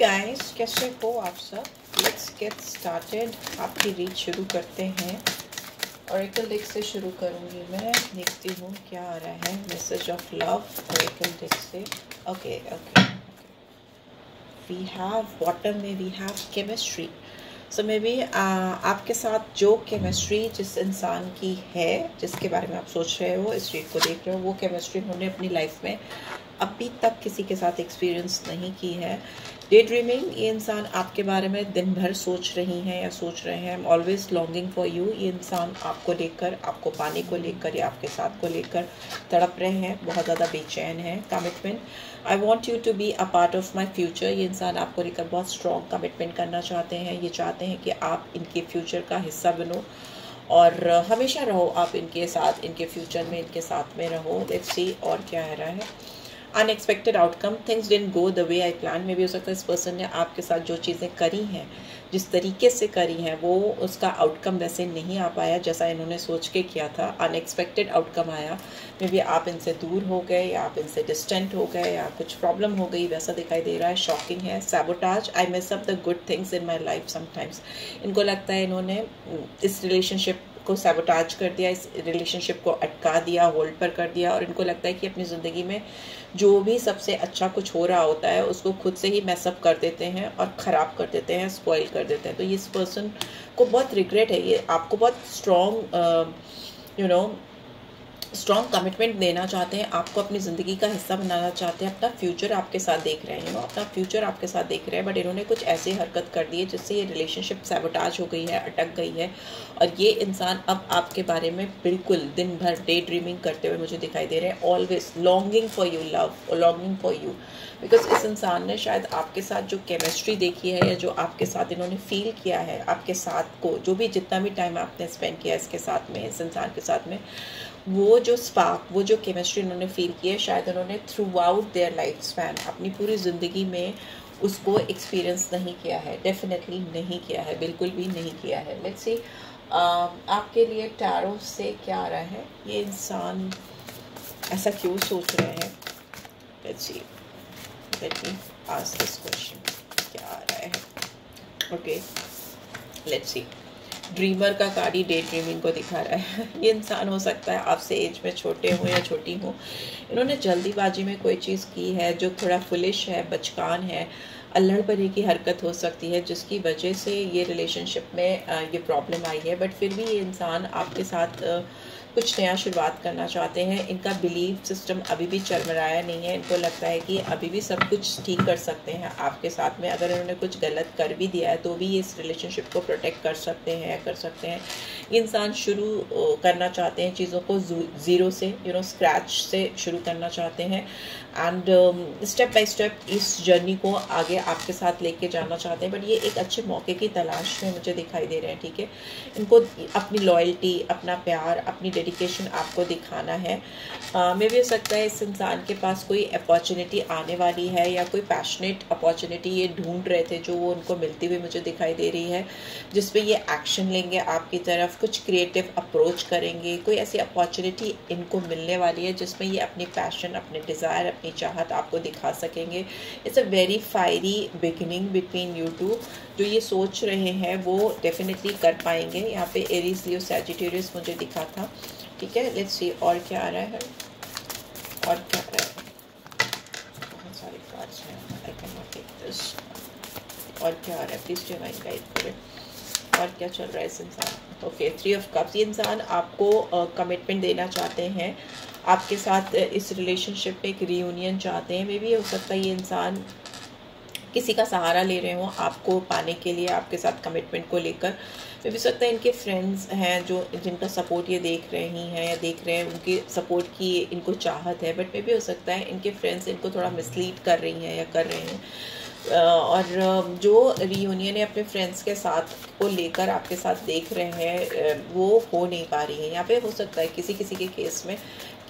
Guys, कैसे हो आप सब? Let's get started. आपकी रीड शुरू करते हैं। ऑरेकल डेक से शुरू करूंगी मैं। देखती हूँ क्या आ रहा है। Message of love oracle deck से। Okay okay, we have bottom में we have chemistry. So maybe आपके साथ जो केमिस्ट्री जिस इंसान की है, जिसके बारे में आप सोच रहे हो, इस रीड को देख रहे हो, वो केमिस्ट्री उन्होंने अपनी लाइफ में अभी तक किसी के साथ एक्सपीरियंस नहीं की है। डे ड्रीमिंग, ये इंसान आपके बारे में दिन भर सोच रही हैं या सोच रहे हैं। Always longing for you. ये इंसान आपको लेकर, आपको पाने को लेकर या आपके साथ को लेकर तड़प रहे हैं, बहुत ज़्यादा बेचैन है। Commitment, I want you to be a part of my future. ये इंसान आपको लेकर बहुत स्ट्रॉन्ग कमिटमेंट करना चाहते हैं। ये चाहते हैं कि आप इनके फ्यूचर का हिस्सा बनो और हमेशा रहो आप इनके साथ, इनके फ्यूचर में इनके साथ में रहो। लेट्स सी और क्या आ रहा है। Unexpected outcome, things didn't go the way I plan. में भी हो सकता है इस पर्सन ने आपके साथ जो चीज़ें करी हैं, जिस तरीके से करी हैं, वो उसका आउटकम वैसे नहीं आ पाया जैसा इन्होंने सोच के किया था। अनएक्सपेक्टेड आउटकम आया। मे बी आप इनसे दूर हो गए या आप इनसे डिस्टेंट हो गए या कुछ प्रॉब्लम हो गई, वैसा दिखाई दे रहा है। शॉकिंग है। Sabotage, I mess up the good things in my life sometimes. इनको लगता है इन्होंने इस रिलेशनशिप को सैबोटाज कर दिया, इस रिलेशनशिप को अटका दिया, होल्ड पर कर दिया, और इनको लगता है कि अपनी ज़िंदगी में जो भी सबसे अच्छा कुछ हो रहा होता है उसको खुद से ही मैसअप कर देते हैं और ख़राब कर देते हैं, स्पॉइल कर देते हैं। तो इस पर्सन को बहुत रिग्रेट है। ये आपको बहुत स्ट्रॉन्ग कमिटमेंट देना चाहते हैं, आपको अपनी ज़िंदगी का हिस्सा बनाना चाहते हैं, अपना फ्यूचर आपके साथ देख रहे हैं, अपना फ्यूचर आपके साथ देख रहे हैं। बट इन्होंने कुछ ऐसी हरकत कर दी है जिससे ये रिलेशनशिप सैबोटाज हो गई है, अटक गई है। और ये इंसान अब आपके बारे में बिल्कुल दिन भर डे ड्रीमिंग करते हुए मुझे दिखाई दे रहे हैं। Always longing for you, love longing for you. Because इस इंसान ने शायद आपके साथ जो केमिस्ट्री देखी है या जो आपके साथ इन्होंने फील किया है, आपके साथ को जो भी जितना भी टाइम आपने स्पेंड किया इसके साथ में, इस इंसान के साथ में, वो जो स्पार्क, वो जो केमिस्ट्री उन्होंने फील की है, शायद उन्होंने through out their life span, अपनी पूरी ज़िंदगी में उसको एक्सपीरियंस नहीं किया है। डेफिनेटली नहीं किया है, बिल्कुल भी नहीं किया है। लेट्स सी आपके लिए टैरो से क्या आ रहा है। ये इंसान ऐसा क्यों सोच रहे हैं? Let's see, let me ask this question. क्या आ रहा है? Okay, let's see. ड्रीमर का कार्ड ही डे ड्रीमिंग को दिखा रहा है। ये इंसान हो सकता है आपसे एज में छोटे हों या छोटी हों। इन्होंने जल्दीबाजी में कोई चीज़ की है जो थोड़ा फुलिश है, बचकान है, अल्हड़पने की हरकत हो सकती है, जिसकी वजह से ये रिलेशनशिप में ये प्रॉब्लम आई है। बट फिर भी ये इंसान आपके साथ कुछ नया शुरुआत करना चाहते हैं। इनका बिलीफ सिस्टम अभी भी चरमराया नहीं है। इनको लगता है कि अभी भी सब कुछ ठीक कर सकते हैं आपके साथ में। अगर इन्होंने कुछ गलत कर भी दिया है तो भी ये इस रिलेशनशिप को प्रोटेक्ट कर सकते हैं या कर सकते हैं। ये इंसान शुरू करना चाहते हैं चीज़ों को ज़ीरो से, स्क्रैच से शुरू करना चाहते हैं। एंड स्टेप बाय स्टेप इस जर्नी को आगे आपके साथ लेके जाना चाहते हैं। बट ये एक अच्छे मौके की तलाश में मुझे दिखाई दे रहे हैं। ठीक है, इनको अपनी लॉयल्टी, अपना प्यार, अपनी डेडिकेशन आपको दिखाना है। मे भी हो सकता है इस इंसान के पास कोई अपॉर्चुनिटी आने वाली है या कोई पैशनेट अपॉर्चुनिटी ये ढूंढ रहे थे जो वो उनको मिलती हुई मुझे दिखाई दे रही है, जिस पे ये एक्शन लेंगे आपकी तरफ, कुछ क्रिएटिव अप्रोच करेंगे। कोई ऐसी अपॉर्चुनिटी इनको मिलने वाली है जिसमें ये अपनी पैशन, अपने डिज़ायर, अपनी चाहत आपको दिखा सकेंगे। It's a very fiery beginning between you two. जो ये सोच रहे हैं वो डेफिनेटली कर पाएंगे। यहाँ पे एरीज, लियो, सैजिटेरियस मुझे दिखा था। ठीक है, लेट्स सी और क्या आ रहा है। और क्या आ रहा है? बहुत सारे कार्ड्स हैं, I can not take this. और क्या आ रहा है? प्लीज डू माइंड गाइड करें। और क्या चल रहा है इस इंसान? Okay, 3 of cups. ये इंसान आपको कमिटमेंट देना चाहते हैं, आपके साथ इस रिलेशनशिप में एक रियूनियन चाहते हैं। मे भी हो सकता है ये इंसान किसी का सहारा ले रहे हो आपको पाने के लिए, आपके साथ कमिटमेंट को लेकर। मे भी सकता है इनके फ्रेंड्स हैं जो जिनका सपोर्ट ये देख रही हैं या देख रहे हैं, उनके सपोर्ट की इनको चाहत है। बट मे भी हो सकता है इनके फ्रेंड्स इनको थोड़ा मिसलीड कर रही हैं या कर रहे हैं। और जो रियूनियन है अपने फ्रेंड्स के साथ को लेकर आपके साथ देख रहे हैं, वो हो नहीं पा रही है। यहाँ पे हो सकता है किसी किसी के केस में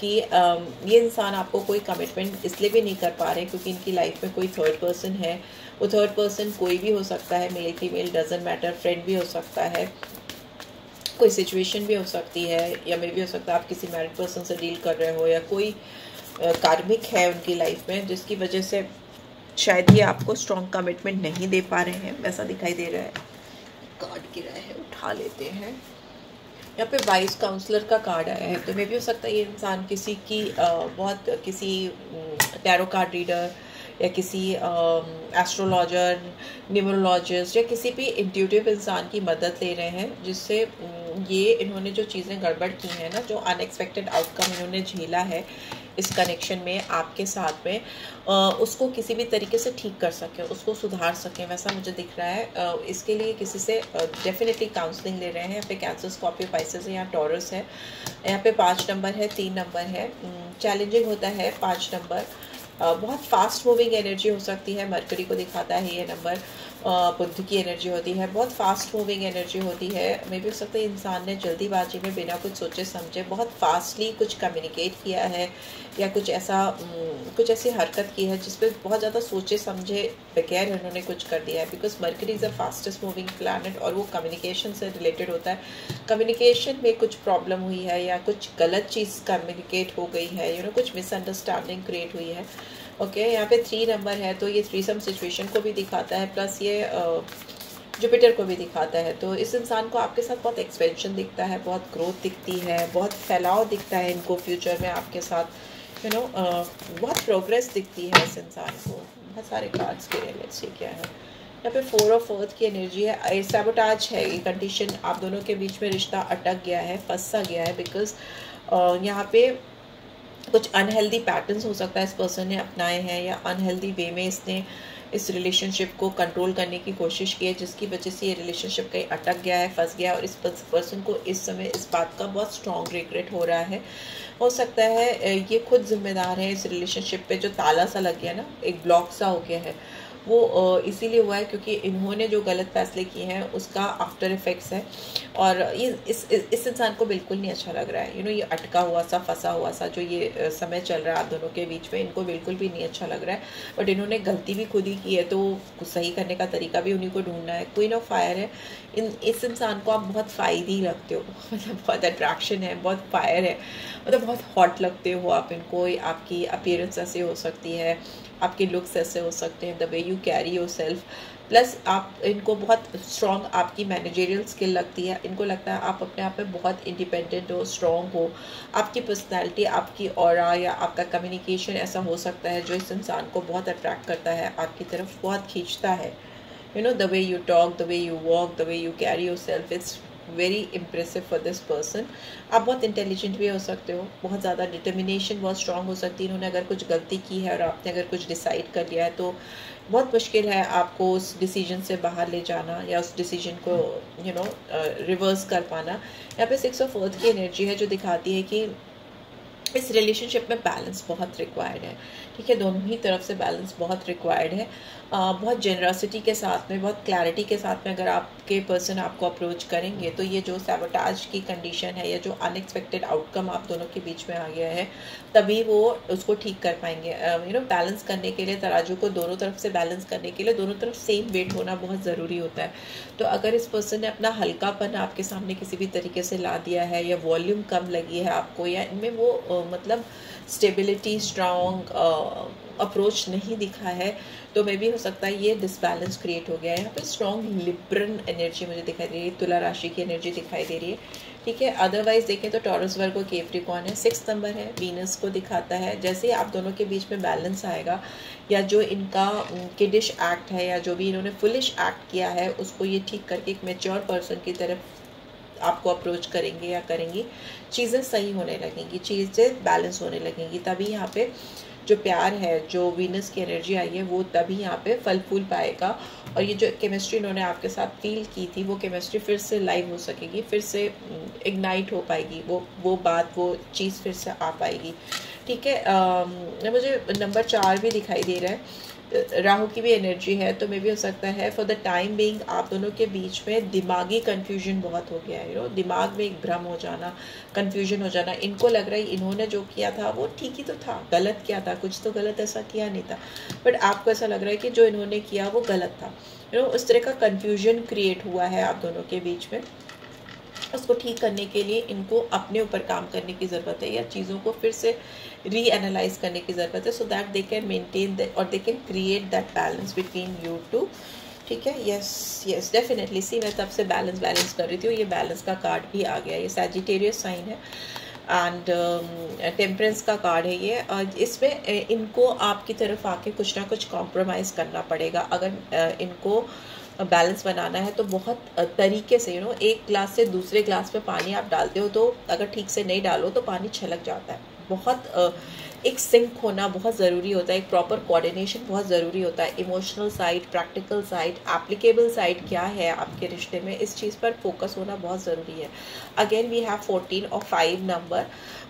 कि ये इंसान आपको कोई कमिटमेंट इसलिए भी नहीं कर पा रहे क्योंकि इनकी लाइफ में कोई थर्ड पर्सन है। वो थर्ड पर्सन कोई भी हो सकता है, male female doesn't matter, friend भी हो सकता है, कोई सिचुएशन भी हो सकती है, या मे भी हो सकता है आप किसी मैरिड पर्सन से डील कर रहे हो, या कोई कार्मिक है उनकी लाइफ में जिसकी वजह से शायद ये आपको स्ट्रॉन्ग कमिटमेंट नहीं दे पा रहे हैं, वैसा दिखाई दे रहा है। कार्ड गिरा है, उठा लेते हैं। यहाँ पे वाइस काउंसलर का कार्ड आया है, तो मे भी हो सकता है ये इंसान किसी की बहुत किसी टैरो कार्ड रीडर या किसी एस्ट्रोलॉजर, न्यूमरोलॉजिस्ट या किसी भी इंट्यूटिव इंसान की मदद ले रहे हैं, जिससे ये इन्होंने जो चीज़ें गड़बड़ की हैं ना, जो अनएक्सपेक्टेड आउटकम इन्होंने झेला है इस कनेक्शन में आपके साथ में, उसको किसी भी तरीके से ठीक कर सकें, उसको सुधार सकें, वैसा मुझे दिख रहा है। इसके लिए किसी से डेफिनेटली काउंसलिंग ले रहे हैं। यहाँ पे कैंसर, स्कॉर्पियो, पाइसेस है, यहाँ टॉरस है, यहाँ पे 5 नंबर है, 3 नंबर है। चैलेंजिंग होता है 5 नंबर, बहुत फास्ट मूविंग एनर्जी हो सकती है। मरकरी को दिखाता है ये नंबर, बुध की एनर्जी होती है, बहुत फास्ट मूविंग एनर्जी होती है। मे भी हो सकता है इंसान ने जल्दीबाजी में बिना कुछ सोचे समझे बहुत फास्टली कुछ कम्युनिकेट किया है, या कुछ ऐसी हरकत की है जिसपे बहुत ज़्यादा सोचे समझे बगैर उन्होंने कुछ कर दिया है। Because mercury is the fastest moving planet और वो कम्युनिकेशन से रिलेटेड होता है। कम्युनिकेशन में कुछ प्रॉब्लम हुई है या कुछ गलत चीज़ कम्युनिकेट हो गई है, कुछ मिसअंडरस्टैंडिंग क्रिएट हुई है। ओके, यहाँ पे 3 नंबर है, तो ये थ्रीसम सिचुएशन को भी दिखाता है, प्लस ये जुपिटर को भी दिखाता है। तो इस इंसान को आपके साथ बहुत एक्सपेंशन दिखता है, बहुत ग्रोथ दिखती है, बहुत फैलाव दिखता है इनको फ्यूचर में आपके साथ, बहुत प्रोग्रेस दिखती है इस इंसान को। बहुत सारे कार्ड्स के लिए लेट्स सी क्या है। यहाँ पे 4 ऑफ अर्थ की एनर्जी है, सैबोटाज है ये कंडीशन, आप दोनों के बीच में रिश्ता अटक गया है, फंसा गया है। बिकॉज यहाँ पे कुछ अनहेल्दी पैटर्न्स हो सकता है इस पर्सन ने अपनाए हैं, या अनहेल्दी वे में इसने इस रिलेशनशिप को कंट्रोल करने की कोशिश की है, जिसकी वजह से ये रिलेशनशिप कहीं अटक गया है, फंस गया है। और इस पर्सन को इस समय इस बात का बहुत स्ट्रॉन्ग रिग्रेट हो रहा है। हो सकता है ये खुद जिम्मेदार है इस रिलेशनशिप पे जो ताला सा लग गया ना, एक ब्लॉक सा हो गया है, वो इसीलिए हुआ है क्योंकि इन्होंने जो गलत फैसले किए हैं उसका आफ्टर इफेक्ट्स है। और ये इस इंसान को बिल्कुल नहीं अच्छा लग रहा है। ये अटका हुआ सा, फंसा हुआ सा जो ये समय चल रहा है आप दोनों के बीच में, इनको बिल्कुल भी नहीं अच्छा लग रहा है। बट इन्होंने गलती भी खुद ही की है, तो कुछ सही करने का तरीका भी उन्हीं को ढूंढना है। क्वीन ऑफ फायर है, इस इंसान को आप बहुत फायदी लगते हो, मतलब बहुत अट्रैक्शन है, बहुत फायर है, मतलब बहुत हॉट लगते हो आप इनको। आपकी अपीयरेंस ऐसे हो सकती है, आपके लुक्स ऐसे हो सकते हैं, the way you carry your self, plus आप इनको बहुत स्ट्रॉन्ग आपकी मैनेजरियल स्किल लगती है। इनको लगता है आप अपने आप में बहुत इंडिपेंडेंट हो, स्ट्रॉन्ग हो। आपकी पर्सनैलिटी, आपकी ऑरा या आपका कम्युनिकेशन ऐसा हो सकता है जो इस इंसान को बहुत अट्रैक्ट करता है, आपकी तरफ बहुत खींचता है। The way you talk, the way you walk, the way you carry your self, it's very impressive for this person. आप बहुत इंटेलिजेंट भी हो सकते हो, बहुत ज़्यादा डिटर्मिनेशन बहुत स्ट्रांग हो सकती है। इन्होंने अगर कुछ गलती की है और आपने अगर कुछ डिसाइड कर लिया है तो बहुत मुश्किल है आपको उस डिसीजन से बाहर ले जाना या उस डिसीजन को रिवर्स कर पाना। यहाँ पे 6 ऑफ अर्थ की एनर्जी है जो दिखाती है कि इस रिलेशनशिप में बैलेंस बहुत रिक्वायर्ड है। ठीक है, दोनों ही तरफ से बैलेंस बहुत रिक्वायर्ड है। बहुत जेनरसिटी के साथ में, बहुत क्लैरिटी के साथ में अगर आपके पर्सन आपको अप्रोच करेंगे तो ये जो सैबोटाज की कंडीशन है या जो अनएक्सपेक्टेड आउटकम आप दोनों के बीच में आ गया है, तभी वो उसको ठीक कर पाएंगे। बैलेंस करने के लिए, तराजू को दोनों तरफ से बैलेंस करने के लिए दोनों तरफ सेम वेट होना बहुत ज़रूरी होता है। तो अगर इस पर्सन ने अपना हल्कापन आपके सामने किसी भी तरीके से ला दिया है, या वॉल्यूम कम लगी है आपको, या इनमें वो मतलब स्टेबिलिटी, स्ट्रॉन्ग अप्रोच नहीं दिखा है, तो मे भी हो सकता है ये डिसबैलेंस क्रिएट हो गया है। यहाँ पे स्ट्रॉन्ग लिब्रन एनर्जी मुझे दिखाई दे रही है, तुला राशि की एनर्जी दिखाई दे रही है। ठीक है, अदरवाइज देखें तो टॉरस, वर्गो, कैप्रिकॉर्न है। 6 नंबर है, वीनस को दिखाता है। जैसे ही आप दोनों के बीच में बैलेंस आएगा, या जो इनका किडिश एक्ट है या जो भी इन्होंने फुलिश एक्ट किया है उसको ये ठीक करके एक मैच्योर पर्सन की तरफ आपको अप्रोच करेंगे या करेंगी, चीज़ें सही होने लगेंगी, चीज़ें बैलेंस होने लगेंगी। तभी यहाँ पे जो प्यार है, जो वीनस की एनर्जी आई है, वो तभी यहाँ पे फल फूल पाएगा। और ये जो केमिस्ट्री इन्होंने आपके साथ फील की थी, वो केमिस्ट्री फिर से लाइव हो सकेगी, फिर से इग्नाइट हो पाएगी, वो बात, वो चीज़ फिर से आ पाएगी। ठीक है, मुझे नंबर 4 भी दिखाई दे रहा है, राहु की भी एनर्जी है। तो मे भी हो सकता है फॉर द टाइम बीइंग आप दोनों के बीच में दिमागी कंफ्यूजन बहुत हो गया है। दिमाग में एक भ्रम हो जाना, कंफ्यूजन हो जाना। इनको लग रहा है इन्होंने जो किया था वो ठीक ही तो था, गलत किया था, कुछ तो गलत ऐसा किया नहीं था, बट आपको ऐसा लग रहा है कि जो इन्होंने किया वो गलत था। उस तरह का कंफ्यूजन क्रिएट हुआ है आप दोनों के बीच में। उसको ठीक करने के लिए इनको अपने ऊपर काम करने की ज़रूरत है, या चीज़ों को फिर से री एनालाइज करने की ज़रूरत है, so that they can maintain that और they can create that balance between you two. ठीक है, यस डेफिनेटली। सी मैं तब से बैलेंस कर रही थी और ये बैलेंस का कार्ड भी आ गया। ये सैजिटेरियस साइन है एंड टेम्परेंस का कार्ड है ये। इसमें इनको आपकी तरफ आके कुछ ना कुछ कॉम्प्रोमाइज़ करना पड़ेगा अगर इनको बैलेंस बनाना है। तो बहुत तरीके से एक ग्लास से दूसरे ग्लास में पानी आप डालते हो तो अगर ठीक से नहीं डालो तो पानी छलक जाता है। बहुत एक सिंक होना बहुत ज़रूरी होता है, एक प्रॉपर कोऑर्डिनेशन बहुत ज़रूरी होता है। Emotional side, practical side, applicable side क्या है आपके रिश्ते में, इस चीज़ पर फोकस होना बहुत ज़रूरी है। अगेन वी हैव 14 और 5 नंबर,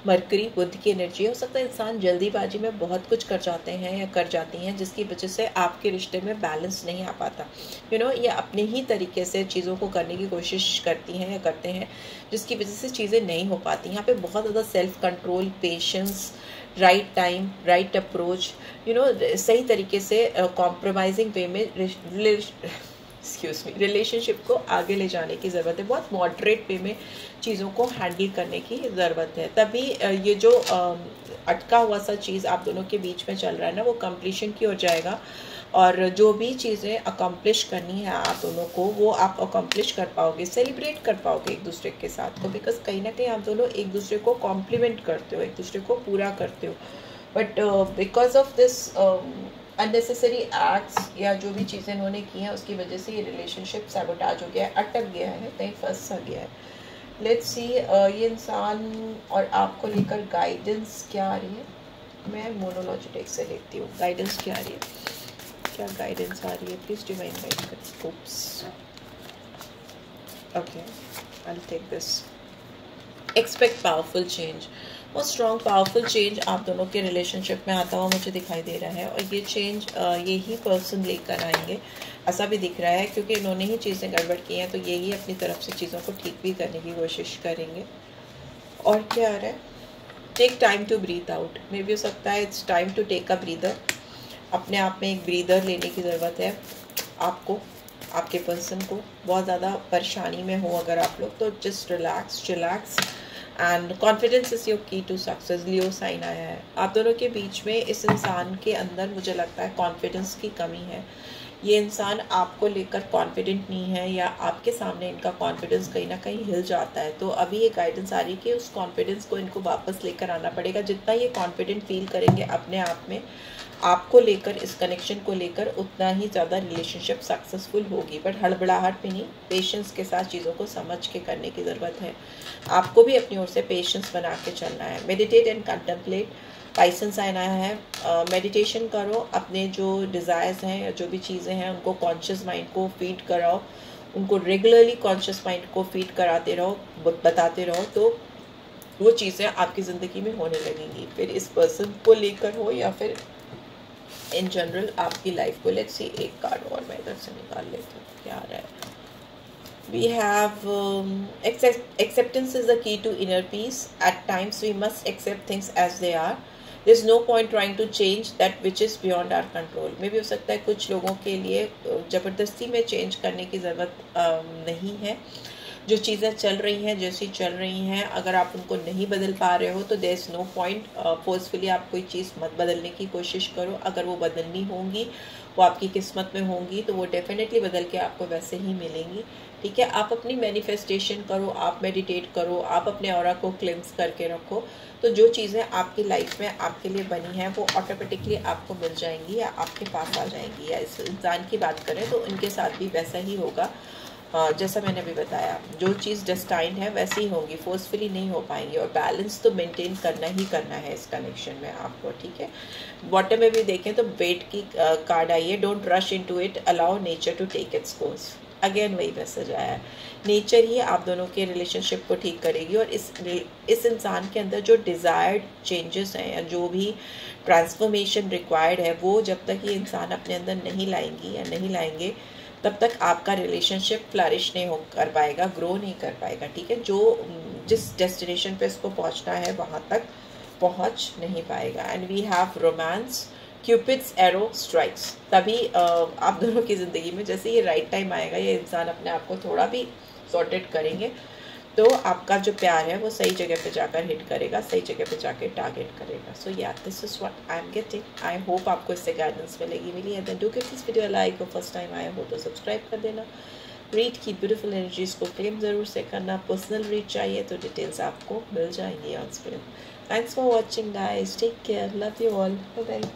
मरकरी बुध की एनर्जी। हो सकता है इंसान जल्दीबाजी में बहुत कुछ कर जाते हैं या कर जाती हैं जिसकी वजह से आपके रिश्ते में बैलेंस नहीं आ पाता। ये अपने ही तरीके से चीज़ों को करने की कोशिश करती हैं या करते हैं जिसकी वजह से चीज़ें नहीं हो पाती। यहाँ पे बहुत ज़्यादा self control, patience, right time, right approach, सही तरीके से कॉम्प्रोमाइजिंग वे में रिलेशनशिप को आगे ले जाने की ज़रूरत है। बहुत मॉडरेट वे में चीज़ों को हैंडल करने की ज़रूरत है, तभी ये जो अटका हुआ सा चीज़ आप दोनों के बीच में चल रहा है ना, वो कंप्लीशन की ओर जाएगा। और जो भी चीज़ें अकम्प्लिश करनी है आप दोनों को, वो आप अकम्प्लिश कर पाओगे, सेलिब्रेट कर पाओगे एक दूसरे के साथ। तो बिकॉज कहीं ना कहीं आप दोनों एक दूसरे को कॉम्प्लीमेंट करते हो, एक दूसरे को पूरा करते हो। But because of this unnecessary acts या जो भी चीज़ें इन्होंने की हैं उसकी वजह से ये रिलेशनशिप सैबोटाज हो गया है, अटक गया है, कहीं फंस सा गया है। लेट्स सी ये इंसान और आपको लेकर गाइडेंस क्या आ रही है। मैं मोनोलॉजिटेक से लेती हूँ, गाइडेंस क्या आ रही है, क्या गाइडेंस आ रही है, प्लीज डिवाइन गाइड कर। Oops, okay, I will take this. Expect powerful change, बहुत स्ट्रॉन्ग पावरफुल चेंज आप दोनों के रिलेशनशिप में आता हुआ मुझे दिखाई दे रहा है। और ये चेंज यही पर्सन लेकर आएंगे, ऐसा भी दिख रहा है, क्योंकि इन्होंने ही चीज़ें गड़बड़ की हैं तो यही अपनी तरफ से चीज़ों को ठीक भी करने की कोशिश करेंगे। और क्या आ रहा है, take time to breathe out. Maybe हो सकता है it's time to take a breather, अपने आप में एक ब्रीदर लेने की ज़रूरत है आपको, आपके पर्सन को। बहुत ज़्यादा परेशानी में हो अगर आप लोग तो just relax and confidence is your की टू सक्सेस। लियो साइन आया है आप दोनों के बीच में। इस इंसान के अंदर मुझे लगता है कॉन्फिडेंस की कमी है। ये इंसान आपको लेकर कॉन्फिडेंट नहीं है या आपके सामने इनका कॉन्फिडेंस कहीं ना कहीं हिल जाता है। तो अभी ये गाइडेंस आ रही है कि उस कॉन्फिडेंस को इनको वापस लेकर आना पड़ेगा। जितना ये कॉन्फिडेंट फील करेंगे अपने आप में आपको लेकर, इस कनेक्शन को लेकर, उतना ही ज़्यादा रिलेशनशिप सक्सेसफुल होगी। बट हड़बड़ाहट में नहीं, पेशेंस के साथ चीज़ों को समझ के करने की ज़रूरत है। आपको भी अपनी ओर से पेशेंस बना के चलना है। मेडिटेट एंड कंटेम्पलेट, पाइसन साइन आया है। मेडिटेशन करो, अपने जो डिज़ायर्स हैं या जो भी चीज़ें हैं उनको कॉन्शियस माइंड को फीड कराओ, उनको रेगुलरली कॉन्शियस माइंड को फीड कराते रहो, बताते रहो, तो वो चीज़ें आपकी ज़िंदगी में होने लगेंगी। फिर इस पर्सन को लेकर हो या फिर इन जनरल आपकी लाइफ को। लेट्स सी, एक कार्ड और मैं इधर से निकाल लेती हूँ, क्या आ रहा है। We have acceptance is the key to inner peace. At times we must accept things as they are. There's no point trying to change that which is beyond our control. मे भी हो सकता है कुछ लोगों के लिए ज़बरदस्ती में चेंज करने की ज़रूरत नहीं है। जो चीज़ें चल रही हैं, जैसी चल रही हैं, अगर आप उनको नहीं बदल पा रहे हो तो there is no point forcefully आप कोई चीज़ मत बदलने की कोशिश करो। अगर वो बदलनी होंगी, वो आपकी किस्मत में होंगी, तो वो डेफिनेटली बदल के आपको वैसे ही मिलेंगी। ठीक है, आप अपनी मैनिफेस्टेशन करो, आप मेडिटेट करो, आप अपने ऑरा को क्लेंस करके रखो, तो जो चीज़ें आपकी लाइफ में आपके लिए बनी हैं वो ऑटोमेटिकली आपको मिल जाएंगी या आपके पास आ जाएंगी। या इस इंसान की बात करें तो उनके साथ भी वैसा ही होगा। जैसा मैंने अभी बताया, जो चीज़ डेस्टाइंड है वैसी ही होगी, फोर्सफुली नहीं हो पाएंगी। और बैलेंस तो मेंटेन करना ही करना है इस कनेक्शन में आपको। ठीक है, बॉटम में भी देखें तो वेट की कार्ड आई है। Don't rush into it, allow nature to take its course. Again वही मैसेज आया है, नेचर ही आप दोनों के रिलेशनशिप को ठीक करेगी। और इस इंसान के अंदर जो डिज़ायर्ड चेंजेस हैं या जो भी ट्रांसफॉर्मेशन रिक्वायर्ड है, वो जब तक ये इंसान अपने अंदर नहीं लाएंगी या नहीं लाएंगे तब तक आपका रिलेशनशिप फ्लरिश नहीं कर पाएगा, ग्रो नहीं कर पाएगा। ठीक है, जो जिस डेस्टिनेशन पे इसको पहुंचना है वहाँ तक पहुँच नहीं पाएगा। And we have romance, Cupid's arrow strikes. तभी आप दोनों की ज़िंदगी में जैसे ये राइट टाइम आएगा, ये इंसान अपने आप को थोड़ा भी सॉर्टेड करेंगे तो आपका जो प्यार है वो सही जगह पे जाकर हिट करेगा, सही जगह पे जाकर टारगेट करेगा. सो या this is what I am getting. I hope आपको इससे गाइडेंस मिली है. Then do give this video like और फर्स्ट टाइम आया हो तो सब्सक्राइब कर देना. रीड की ब्यूटीफुल एनर्जीज को क्लेम ज़रूर से करना. पर्सनल रीड चाहिए तो डिटेल्स आपको मिल जाएंगी on screen. Thanks for watching guys. Take care. Love you all. Bye bye.